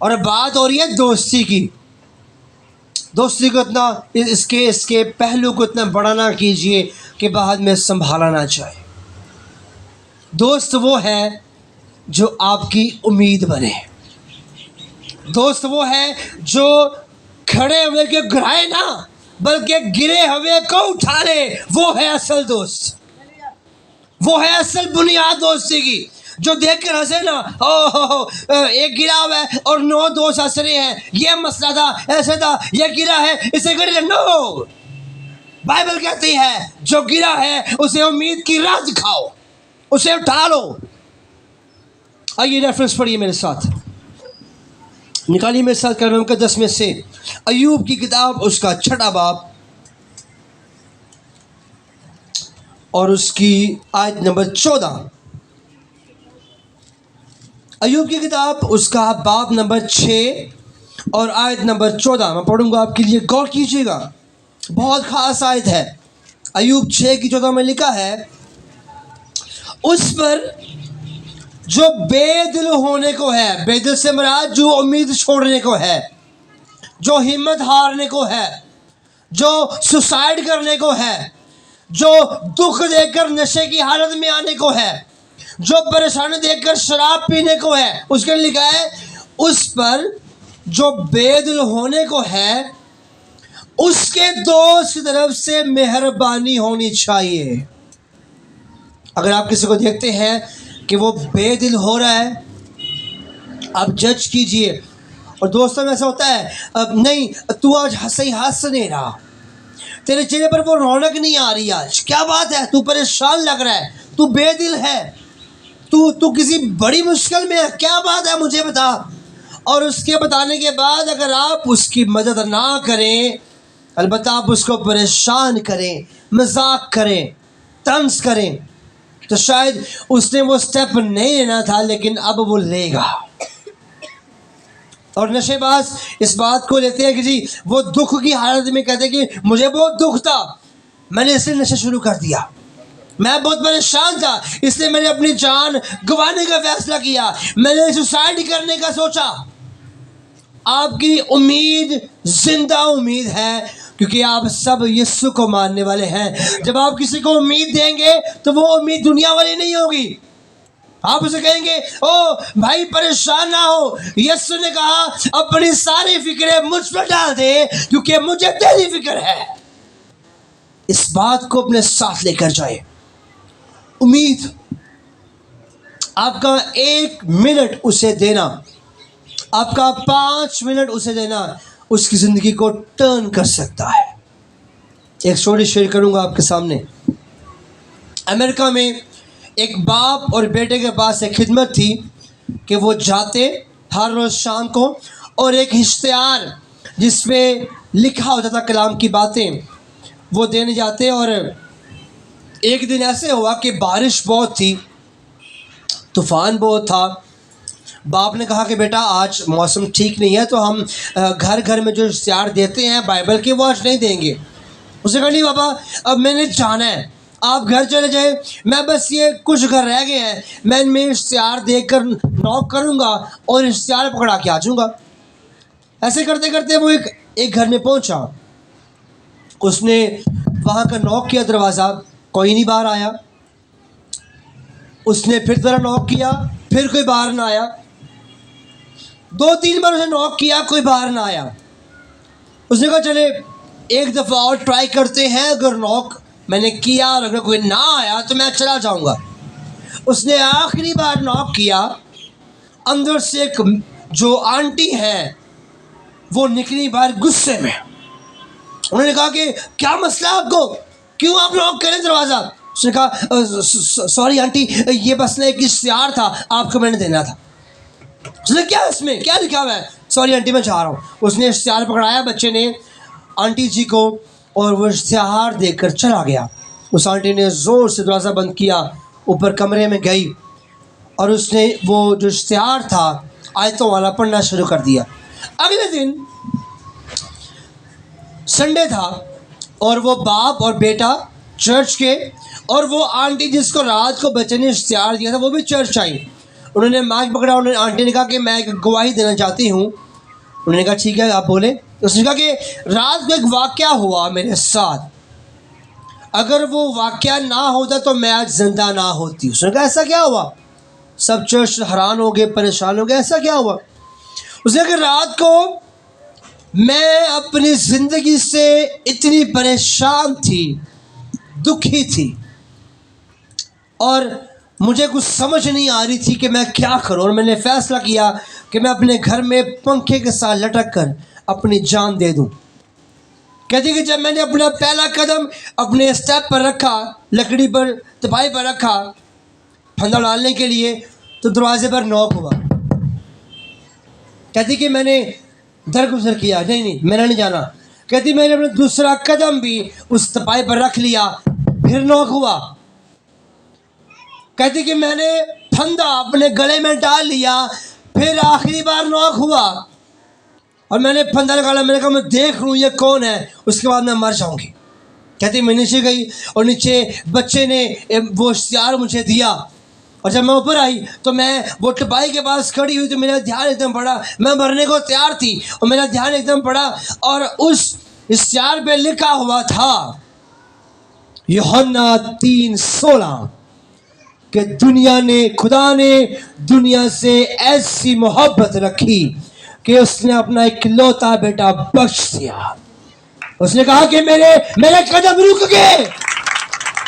और बात हो रही है दोस्ती की। दोस्ती को इतना इसके पहलू को इतना बड़ा ना कीजिए कि बाद में संभाला ना जाए। दोस्त वो है जो आपकी उम्मीद बने, दोस्त वो है जो खड़े हुए के गिराए ना बल्कि गिरे हुए को उठा ले, वो है असल दोस्त, वो है असल बुनियाद दोस्ती की। जो देख कर हंसे ना, एक गिरा हुआ है और 9 दोस्त हंस रहे हैं, ये मसला था, ऐसा था, ये गिरा है इसे गिर ले। नो, बाइबल कहती है जो गिरा है उसे उम्मीद की राह दिखाओ, उसे उठा लो। आइए रेफरेंस पढ़िए मेरे साथ, निकालिए मेरे साथ कलम का 10 में से अय्यूब की किताब, उसका 6वां बाब और उसकी आयत नंबर 14। अय्यूब की किताब, उसका बाब नंबर 6 और आयत नंबर 14 मैं पढ़ूंगा आपके लिए, गौर कीजिएगा, बहुत खास आयत है। अय्यूब 6 की 14 में लिखा है, उस पर जो बेदिल होने को है, बेदिल से मुराद जो उम्मीद छोड़ने को है, जो हिम्मत हारने को है, जो सुसाइड करने को है, जो दुख देकर नशे की हालत में आने को है, जो परेशानी देखकर शराब पीने को है, उसके लिए लिखा है उस पर जो बेदिल होने को है उसके दोस्त की तरफ से मेहरबानी होनी चाहिए। अगर आप किसी को देखते हैं कि वो बेदिल हो रहा है, आप जज कीजिए। और दोस्तों में ऐसा होता है, नहीं तू आज सही हंस नहीं रहा, तेरे चेहरे पर वो रौनक नहीं आ रही, आज क्या बात है, तू परेशान लग रहा है, तू बेदिल है, तू किसी बड़ी मुश्किल में है, क्या बात है मुझे बता। और उसके बताने के बाद अगर आप उसकी मदद ना करें, अलबत्ता आप उसको परेशान करें, मजाक करें, तंज करें, तो शायद उसने वो स्टेप नहीं लेना था, लेकिन अब वो लेगा। और नशेबाज इस बात को लेते हैं कि जी वो दुख की हालत में कहते हैं कि मुझे बहुत दुख था, मैंने इसलिए नशा शुरू कर दिया, मैं बहुत परेशान था, इसलिए मैंने अपनी जान गंवाने का फैसला किया, मैंने सुसाइड करने का सोचा। आपकी उम्मीद जिंदा उम्मीद है, क्योंकि आप सब यीशु को मानने वाले हैं। जब आप किसी को उम्मीद देंगे तो वो उम्मीद दुनिया वाली नहीं होगी। आप उसे कहेंगे, ओ भाई परेशान ना हो, यीशु ने कहा अपनी सारी फिक्रें मुझ पर डाल दे, क्योंकि मुझे तेरी फिक्र है। इस बात को अपने साथ लेकर जाए। उम्मीद, आपका 1 मिनट उसे देना, आपका 5 मिनट उसे देना, उसकी ज़िंदगी को टर्न कर सकता है। एक स्टोरी शेयर करूंगा आपके सामने। अमेरिका में एक बाप और बेटे के पास एक खिदमत थी कि वो जाते हर रोज़ शाम को और एक इश्तिहार जिसमें लिखा होता था कलाम की बातें, वो देने जाते। और एक दिन ऐसे हुआ कि बारिश बहुत थी, तूफ़ान बहुत था। बाप ने कहा कि बेटा आज मौसम ठीक नहीं है, तो हम घर घर में जो इश्तिहार देते हैं बाइबल के, वो आज नहीं देंगे। उसने कहा नहीं बाबा, अब मैंने जाना है, आप घर चले जाए, मैं बस ये कुछ घर रह गए हैं, मैं इनमें इश्तिहार देकर नॉक करूँगा और इश्तिहार पकड़ा के आ जाऊँगा। ऐसे करते करते वो एक घर में पहुँचा। उसने वहाँ का नॉक किया दरवाज़ा, कोई नहीं बाहर आया। उसने फिर ज़रा नॉक किया, फिर कोई बाहर ना आया। 2-3 बार उसने नॉक किया, कोई बाहर ना आया। उसने कहा चले एक दफ़ा और ट्राई करते हैं, अगर नॉक मैंने किया और अगर कोई ना आया तो मैं चला जाऊंगा। उसने आखिरी बार नॉक किया। अंदर से एक जो आंटी है वो निकली बाहर गुस्से में। उन्होंने कहा कि क्या मसला है आपको, क्यों आप नॉक करें दरवाज़ा? उसने कहा सॉरी आंटी, ये बस ना एक इश्तिहार था, आपको मैंने देना था। उसने क्या इसमें क्या लिखा हुआ है? सॉरी आंटी मैं जा रहा हूँ। उसने इश्तिहार पकड़ाया बच्चे ने आंटी जी को, और वो इश्तिहार देकर चला गया। उस आंटी ने ज़ोर से दरवाज़ा बंद किया, ऊपर कमरे में गई और उसने वो जो इश्तिहार था आयतों वाला पढ़ना शुरू कर दिया। अगले दिन संडे था और वो बाप और बेटा चर्च के, और वो आंटी जिसको रात को बच्चे ने इश्तिहार दिया था वो भी चर्च आई। उन्होंने माइक पकड़ा। उन्होंने आंटी ने कहा कि मैं एक गवाही देना चाहती हूँ। उन्होंने कहा ठीक है आप बोले। उसने कहा कि रात को एक वाक़या हुआ मेरे साथ, अगर वो वाक़या ना होता तो मैं आज ज़िंदा ना होती। उसने कहा ऐसा क्या हुआ? सब चर्च हैरान हो गए, परेशान हो गए, ऐसा क्या हुआ? उसने कहा रात को मैं अपनी ज़िंदगी से इतनी परेशान थी, दुखी थी, और मुझे कुछ समझ नहीं आ रही थी कि मैं क्या करूं। और मैंने फ़ैसला किया कि मैं अपने घर में पंखे के साथ लटक कर अपनी जान दे दूं। कहती कि जब मैंने अपना पहला कदम अपने स्टेप पर रखा, लकड़ी पर तिपाही पर रखा फंदा डालने के लिए, तो दरवाजे पर नॉक हुआ। कहती कि मैंने दरगुजर किया, नहीं मैंने नहीं जाना। कहती मैंने अपना दूसरा कदम भी उस तिपाही पर रख लिया, फिर नॉक हुआ। कहती कि मैंने फंदा अपने गले में डाल लिया, फिर आखिरी बार नॉक हुआ और मैंने फंदा निकाला। मैंने कहा मैं देख लूँ ये कौन है, उसके बाद मैं मर जाऊंगी। कहती मैं नीचे गई और नीचे बच्चे ने वो इश्तिहार मुझे दिया, और जब मैं ऊपर आई तो मैं वो टिपाई के पास खड़ी हुई तो मेरा ध्यान एकदम पड़ा, मैं मरने को तैयार थी और मेरा ध्यान एकदम पड़ा, और उस इश्तिहार पे लिखा हुआ था यूहन्ना 3:16 कि खुदा ने दुनिया से ऐसी मोहब्बत रखी कि उसने अपना इकलौता बेटा बख्श दिया। उसने कहा कि मेरे कदम रुक गए,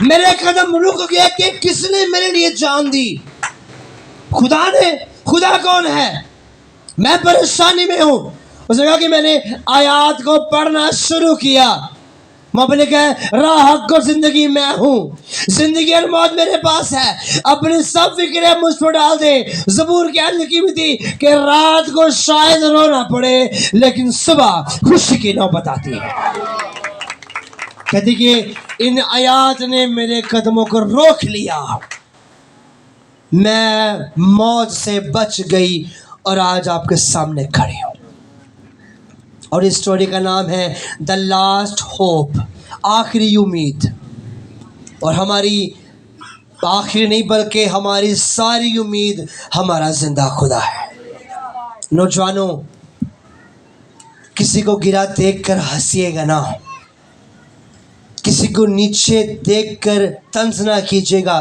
मेरे कदम रुक गए कि किसने मेरे लिए जान दी? खुदा ने। खुदा कौन है? मैं परेशानी में हूं। उसने कहा कि मैंने आयात को पढ़ना शुरू किया। मोहम्मद कहे राह हक और जिंदगी मैं हूँ, जिंदगी और मौत मेरे पास है, अपनी सब फिक्रें मुझ पर डाल दे। ज़बूर की लिखी हुई थी कि रात को शायद रोना पड़े लेकिन सुबह खुशी की नौबत आती है। कहती कि इन आयात ने मेरे कदमों को रोक लिया, मैं मौत से बच गई और आज आपके सामने खड़ी हूँ। और इस स्टोरी का नाम है द लास्ट होप, आखिरी उम्मीद। और हमारी आखिर नहीं बल्कि हमारी सारी उम्मीद हमारा जिंदा खुदा है। नौजवानों, किसी को गिरा देखकर हंसिएगा ना, किसी को नीचे देखकर तंज ना कीजिएगा,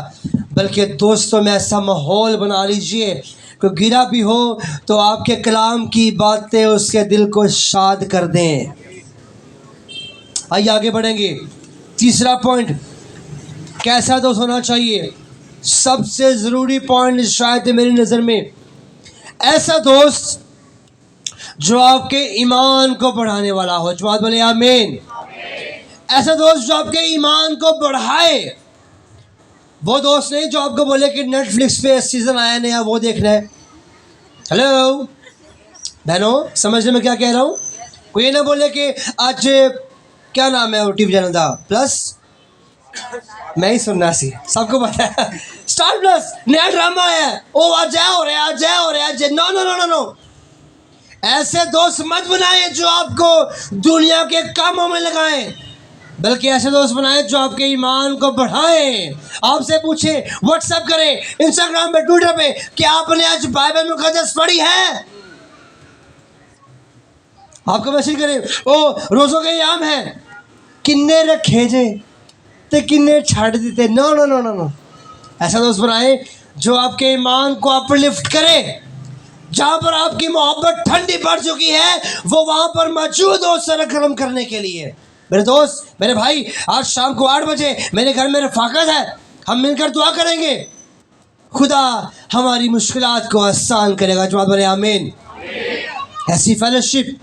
बल्कि दोस्तों में ऐसा माहौल बना लीजिए कि गिरा भी हो तो आपके कलाम की बातें उसके दिल को शाद कर दें। आइए आगे बढ़ेंगे। तीसरा पॉइंट, कैसा दोस्त होना चाहिए? सबसे ज़रूरी पॉइंट शायद मेरी नज़र में, ऐसा दोस्त जो आपके ईमान को बढ़ाने वाला हो। जो बात बोले आमीन। ऐसा दोस्त जो आपके ईमान को बढ़ाए। वो दोस्त नहीं जो आपको बोले कि नेटफ्लिक्स पे सीज़न आया नया वो देखना है। हेलो बहनों, समझने में क्या कह रहा हूँ? कोई ये ना बोले कि आज क्या नाम है वो टीवी चैनल था, प्लस मैं ही सुनना सी, सबको पता है स्टार प्लस नया ड्रामा है, ओ आज हो रहा है, आज हो रहा है। No no no no no, ऐसे दोस्त मत बनाए जो आपको दुनिया के कामों में लगाएं, बल्कि ऐसे दोस्त बनाए जो आपके ईमान को बढ़ाएं। आपसे पूछे, व्हाट्सएप करें, इंस्टाग्राम पे, ट्विटर पे कि आपने आज बाइबल मुकद्दस पढ़ी है। आपको मैसेज करें, ओ रोज़ों के याम है, किन्ने रखे जे ते किन्ने छाड़ देते। No no no no no, ऐसा दोस्त बनाए जो आपके ईमान को अपलिफ्ट करे। जहाँ पर आपकी मोहब्बत ठंडी पड़ चुकी है वो वहाँ पर मौजूद हो सर गर्म करने के लिए। मेरे दोस्त, मेरे भाई, आज शाम को 8 बजे मेरे घर में रफ़ाकत है, हम मिलकर दुआ करेंगे, खुदा हमारी मुश्किलात को आसान करेगा। जवाब बोले आमीन। ऐसी फेलोशिप,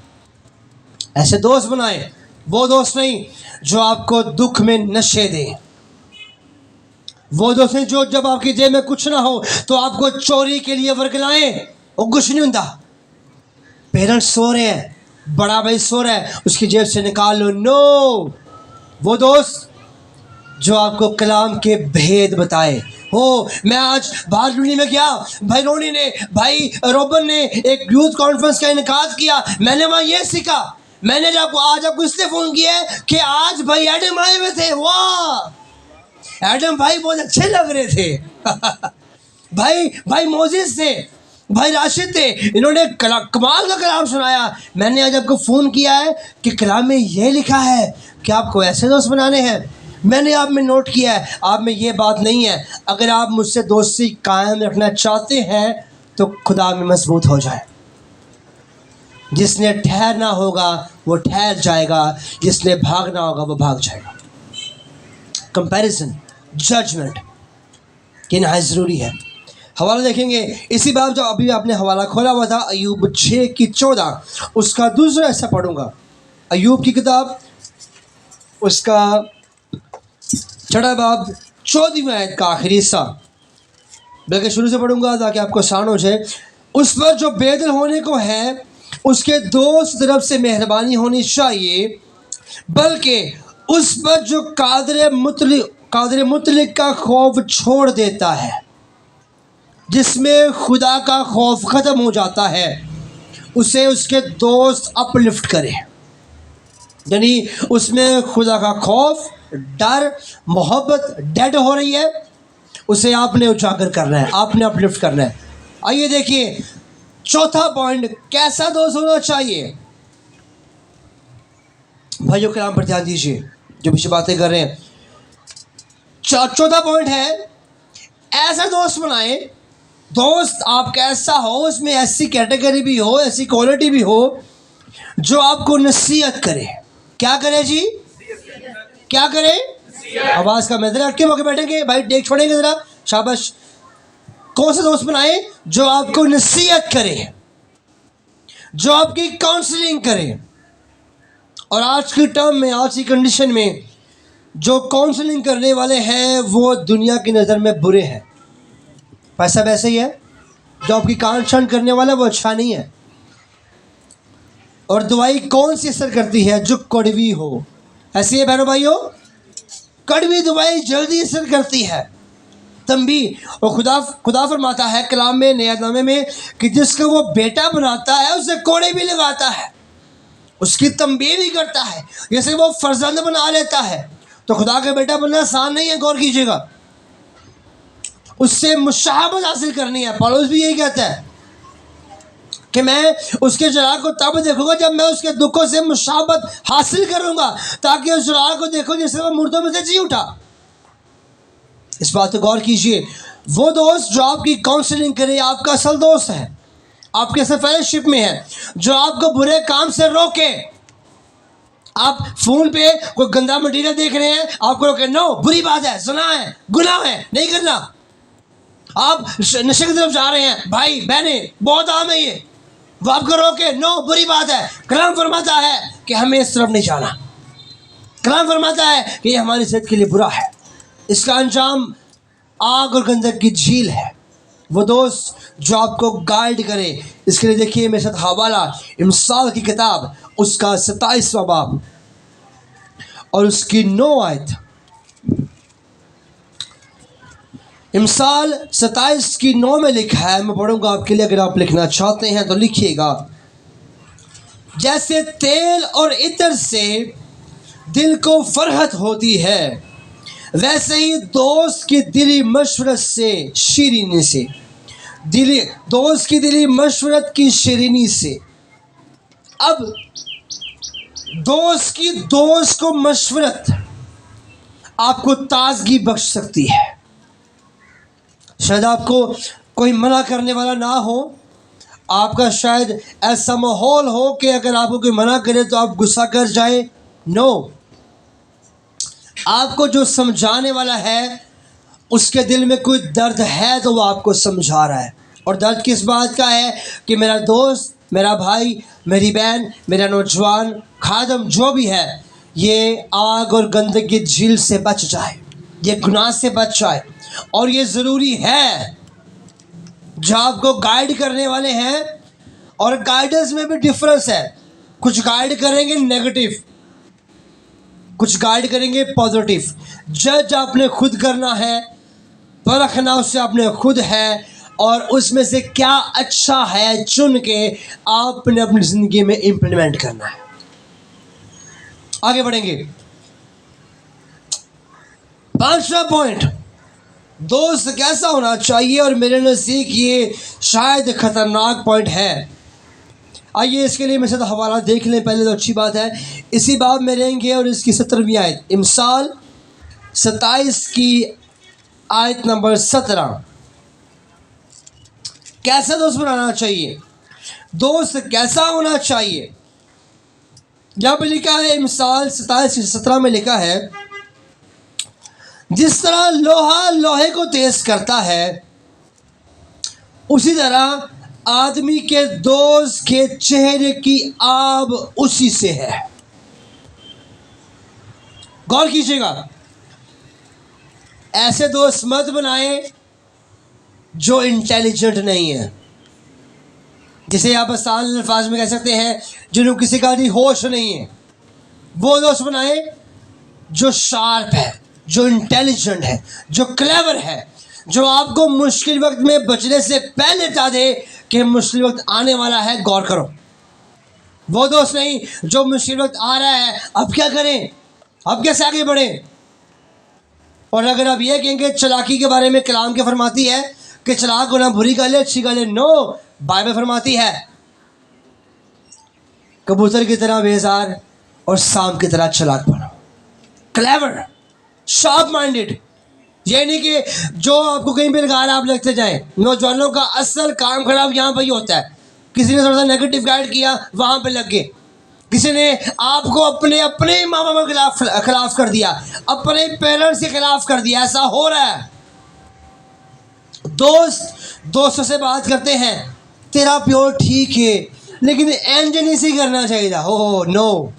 ऐसे दोस्त बनाए। वो दोस्त नहीं जो आपको दुख में नशे दे। वो दोस्त नहीं जो जब आपकी जेब में कुछ ना हो तो आपको चोरी के लिए वर्गलाएं। वो कुछ नहीं होता, पेरेंट्स सो रहे हैं, बड़ा भाई सो रहा है, उसकी जेब से निकाल लो। नो, वो दोस्त जो आपको कलाम के भेद बताए। हो, मैं आज बाहर रोनी में गया, भाई रोनी ने, भाई रोबन ने एक यूथ कॉन्फ्रेंस का इनकाद किया, मैंने वहाँ ये सीखा। मैंने जब आज आपको इसलिए फ़ोन किया है कि आज भाई एडम आए हुए थे। वाह, एडम भाई बहुत अच्छे लग रहे थे भाई मोजिस थे, भाई राशिद थे, इन्होंने कमाल का कलाम सुनाया। मैंने आज आपको फ़ोन किया है कि कलाम में ये लिखा है कि आपको ऐसे दोस्त बनाने हैं। मैंने आप में नोट किया है, आप में ये बात नहीं है। अगर आप मुझसे दोस्ती कायम रखना चाहते हैं तो खुदा में मजबूत हो जाए। जिसने ठहरना होगा वो ठहर जाएगा, जिसने भागना होगा वो भाग जाएगा। कंपैरिजन, जजमेंट ये नहायत ज़रूरी है। हवाला देखेंगे इसी बाब जो अभी आपने हवाला खोला हुआ था, अय्यूब 6:14, उसका दूसरा हिस्सा पढ़ूंगा। अय्यूब की किताब, उसका 6वां बाब 14वीं आयत का आखिरी हिस्सा, बल्कि शुरू से पढ़ूंगा ताकि आपको आसान हो जाए। उस पर जो बेदल होने को है उसके दोस्त तरफ से मेहरबानी होनी चाहिए, बल्कि उस पर जो कादर मुतलिक का खौफ छोड़ देता है, जिसमें खुदा का खौफ ख़त्म हो जाता है, उसे उसके दोस्त अपलिफ्ट करें। यानी उसमें खुदा का खौफ, डर, मोहब्बत डेड हो रही है, उसे आपने उजागर करना है, आपने अपलिफ्ट करना है। आइए देखिए चौथा पॉइंट, कैसा दोस्त होना चाहिए। भाइयों कलाम पर ध्यान दीजिए जो पीछे बातें कर रहे हैं। चौथा पॉइंट है, ऐसा दोस्त बनाए। दोस्त आपका ऐसा हो, उसमें ऐसी कैटेगरी भी हो, ऐसी क्वालिटी भी हो जो आपको नसीहत करे। क्या करे जी? क्या करे? आवाज़ का मैं, जरा एक्टिव होकर बैठेंगे भाई, टेक छोड़ेंगे ज़रा, शाबाश। कौन सा दोस्त बनाए जो आपको नसीहत करे, जो आपकी काउंसलिंग करे। और आज की टर्म में, आज की कंडीशन में जो काउंसलिंग करने वाले हैं वो दुनिया की नज़र में बुरे हैं। पैसा वैसे ही है, जो आपकी काउंसलिंग करने वाला वो अच्छा नहीं है। और दवाई कौन सी असर करती है? जो कड़वी हो। ऐसी है बहनों भाइयों, कड़वी दवाई जल्दी असर करती है। तंबी, और खुदा फरमाता है कलाम में, नयानामे में, कि जिसको वो बेटा बनाता है उसे कोड़े भी लगाता है, उसकी तंबी भी करता है, जैसे वो फर्जंद बना लेता है। तो खुदा का बेटा बनना आसान नहीं है, गौर कीजिएगा। उससे मुशाहबत हासिल करनी है। पौलुस भी यही कहता है कि मैं उसके जलाल को तब देखूंगा जब मैं उसके दुखों से मुशाहबत हासिल करूंगा, ताकि उस जलाल को देखो जिससे वो मुर्दों में से जी उठा। इस बात को गौर कीजिए, वो दोस्त जो आपकी काउंसलिंग करे आपका असल दोस्त है, आपके साथ फेलोशिप में है, जो आपको बुरे काम से रोके। आप फोन पे कोई गंदा मटीरियल देख रहे हैं, आपको रोके, नो, बुरी बात है, ज़िना है, गुनाह है, नहीं करना। आप नशे की तरफ जा रहे हैं, भाई बहने, बहुत आम है ये, वो आपको रोके, नो, बुरी बात है। कलाम फरमाता है कि हमें इस तरफ नहीं जाना। कलाम फरमाता है कि ये हमारी सेहत के लिए बुरा है, इसका अंजाम आग और गंधक की झील है। वो दोस्त जो आपको गाइड करे, इसके लिए देखिए मेरे साथ हवाला इमसाल की किताब, उसका 27वां बाब और उसकी 9 आयत। इमसाल 27 की 9 में लिखा है, मैं पढ़ूंगा आपके लिए, अगर आप लिखना चाहते हैं तो लिखिएगा। जैसे तेल और इत्र से दिल को फरहत होती है, वैसे ही दोस्त की दिली मशवरत से, शीरीनी से, दोस्त की दिली मशवरत की शीरीनी से। अब दोस्त को मशवरत आपको ताजगी बख्श सकती है। शायद आपको कोई मना करने वाला ना हो, आपका शायद ऐसा माहौल हो कि अगर आपको कोई मना करे तो आप गुस्सा कर जाए। नो, आपको जो समझाने वाला है उसके दिल में कोई दर्द है तो वो आपको समझा रहा है। और दर्द किस बात का है कि मेरा दोस्त, मेरा भाई, मेरी बहन, मेरा नौजवान खादम जो भी है, ये आग और गंदगी की झील से बच जाए, ये गुनाह से बच जाए। और ये ज़रूरी है। जो आपको गाइड करने वाले हैं, और गाइडेंस में भी डिफरेंस है, कुछ गाइड करेंगे नेगेटिव, कुछ गाइड करेंगे पॉजिटिव। जज आपने खुद करना है, परखना उससे आपने खुद है, और उसमें से क्या अच्छा है चुन के आपने अपनी ज़िंदगी में इम्प्लीमेंट करना है। आगे बढ़ेंगे। 5वां पॉइंट, दोस्त कैसा होना चाहिए, और मेरे नज़दीक ये शायद ख़तरनाक पॉइंट है। आइए इसके लिए मेरे साथ हवाला देख लें पहले तो अच्छी बात है। इसी बाब में रहेंगे और इसकी 17वीं आयत, इमसाल 27 की आयत नंबर 17। कैसा दोस्त बनाना चाहिए, दोस्त कैसा होना चाहिए। यहाँ पे लिखा है, इमसाल 27 की 17 में लिखा है, जिस तरह लोहा लोहे को तेज करता है, उसी तरह आदमी के दोस्त के चेहरे की आब उसी से है। गौर कीजिएगा, ऐसे दोस्त मत बनाए जो इंटेलिजेंट नहीं है, जिसे आप आसान अल्फाज में कह सकते हैं जिन्होंने किसी का भी होश नहीं है। वो दोस्त बनाए जो शार्प है, जो इंटेलिजेंट है, जो क्लेवर है, जो आपको मुश्किल वक्त में बचने से पहले बता दे कि मुश्किल वक्त आने वाला है, गौर करो। वो दोस्त नहीं जो मुश्किल वक्त आ रहा है, अब क्या करें, अब कैसे आगे बढ़ें। और अगर आप ये कहेंगे चालाकी के बारे में कलाम के फरमाती है कि चालाक होना बुरी गल है, अच्छी गल है, नो, बाइबल फरमाती है कबूतर की तरह बेजार और सांप की तरह चालाक बनो, क्लेवर, शार्प माइंडेड। ये नहीं कि जो आपको कहीं पे लगा रहा आप लगते जाएं। नौजवानों का असल काम खराब यहाँ पर ही होता है, किसी ने थोड़ा सा नेगेटिव गाइड किया वहाँ पे लग गए, किसी ने आपको अपने माँ बाप के खिलाफ कर दिया, अपने पेरेंट्स के खिलाफ कर दिया। ऐसा हो रहा है। दोस्तों से बात करते हैं, तेरा प्योर ठीक है लेकिन एंजन इसी करना चाहिए था। हो नो,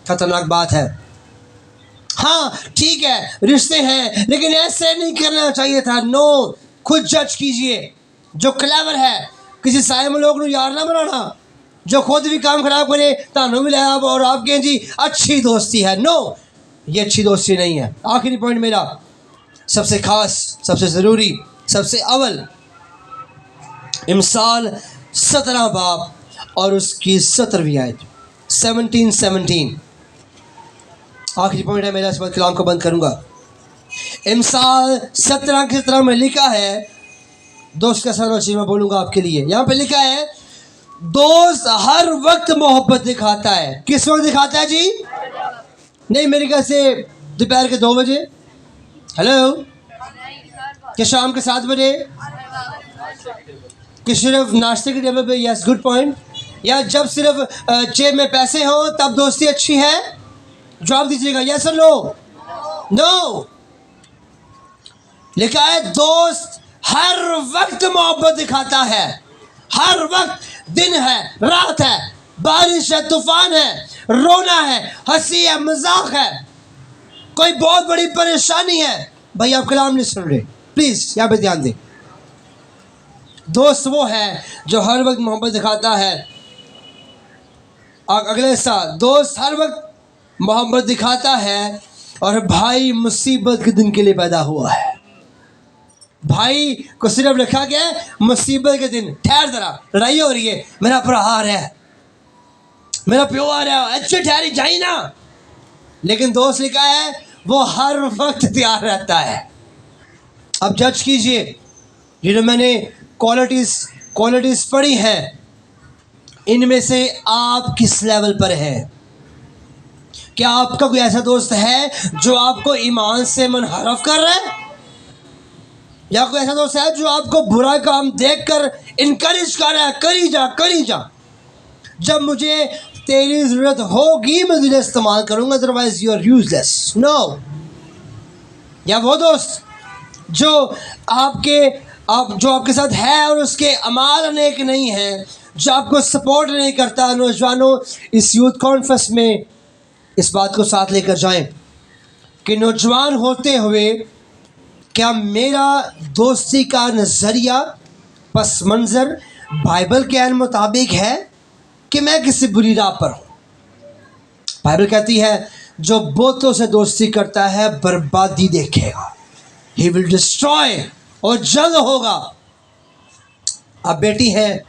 खतरनाक बात है। हाँ ठीक है, रिश्ते हैं लेकिन ऐसे नहीं करना चाहिए था। नो, खुद जज कीजिए। जो क्लेवर है, किसी साइम लोग को यार ना बनाना, जो खुद भी काम खराब करे तानू भी लाया और आप कहें जी अच्छी दोस्ती है। नो, ये अच्छी दोस्ती नहीं है। आखिरी पॉइंट मेरा, सबसे खास, सबसे ज़रूरी, सबसे अव्वल, इमसाल 17 बाब और उसकी 17वीं आयत, 17 आखिरी पॉइंट है मेरा, इस बात कलाम को बंद करूंगा। इमसाल 17 की 17 में लिखा है, दोस्त का सरोची मैं बोलूँगा आपके लिए। यहाँ पे लिखा है दोस्त हर वक्त मोहब्बत दिखाता है। किस वक्त दिखाता है जी? नहीं, मेरे ख्याल से दोपहर के 2 बजे, हेलो, कि शाम के 7 बजे, कि सिर्फ नाश्ते के टेबल पे, यस गुड पॉइंट, या जब सिर्फ जेब में पैसे हो तब दोस्ती अच्छी है? जवाब दीजिएगा, यस और नो? नो। लिखा है दोस्त हर वक्त मोहब्बत दिखाता है, हर वक्त, दिन है, रात है, बारिश है, तूफान है, रोना है, हंसी है, मजाक है, कोई बहुत बड़ी परेशानी है। भाई आप कलाम नहीं सुन रहे, प्लीज यहाँ पे ध्यान दें। दोस्त वो है जो हर वक्त मोहब्बत दिखाता है। अगले हिस्सा, दोस्त हर वक्त मोहब्बत दिखाता है और भाई मुसीबत के दिन के लिए पैदा हुआ है। भाई को सिर्फ लिखा गया है मुसीबत के दिन। ठहर जरा, लड़ाई हो रही है, मेरा भरा आ रहा है, मेरा प्यो आ रहा है, अच्छे ठहरी जाई ना। लेकिन दोस्त लिखा है वो हर वक्त तैयार रहता है। अब जज कीजिए, जिन्हें मैंने क्वालिटीज पढ़ी हैं, इनमें से आप किस लेवल पर हैं? क्या आपका कोई ऐसा दोस्त है जो आपको ईमान से मुनहरफ कर रहा है, या कोई ऐसा दोस्त है जो आपको बुरा काम देखकर इनकरेज कर रहा है, करी जा करी जा, जब मुझे तेरी जरूरत होगी मैं तुझे इस्तेमाल करूंगा, otherwise you are useless? No. या वो दोस्त जो आपके साथ है और उसके अमाल अनेक नहीं हैं, जो आपको सपोर्ट नहीं करता। नौजवानों, इस यूथ कॉन्फ्रेंस में इस बात को साथ लेकर जाएं कि नौजवान होते हुए क्या मेरा दोस्ती का नज़रिया, पस मंज़र बाइबल के ऐन मुताबिक है कि मैं किसी बुरी राह पर हूँ? बाइबल कहती है जो बोतों से दोस्ती करता है बर्बादी देखेगा, ही विल डिस्ट्रॉय, और जंग होगा। अब बेटी हैं,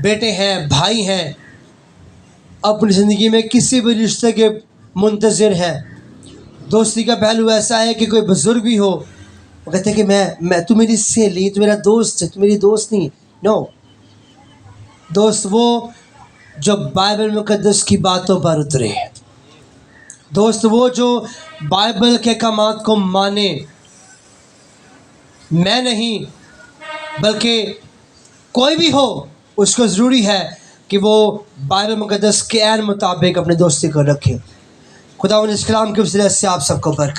बेटे हैं, भाई हैं, अपनी ज़िंदगी में किसी भी रिश्ते के मुंतज़िर हैं। दोस्ती का पहलू ऐसा है कि कोई बुज़ुर्ग भी हो, वो कहते हैं कि मैं तू मेरी सहेली, तू मेरा दोस्त है, तू मेरी दोस्त नहीं। नो, दोस्त वो जो बाइबल मुक़द्दस की बातों पर उतरे, दोस्त वो जो बाइबल के अहकामात को माने। मैं नहीं बल्कि कोई भी हो, उसको ज़रूरी है कि वो बाइबल मुक़द्दस के ऐन मुताबिक अपनी दोस्ती को रखे। खुदा इस कलाम के वसीले से आप सबको बरकत।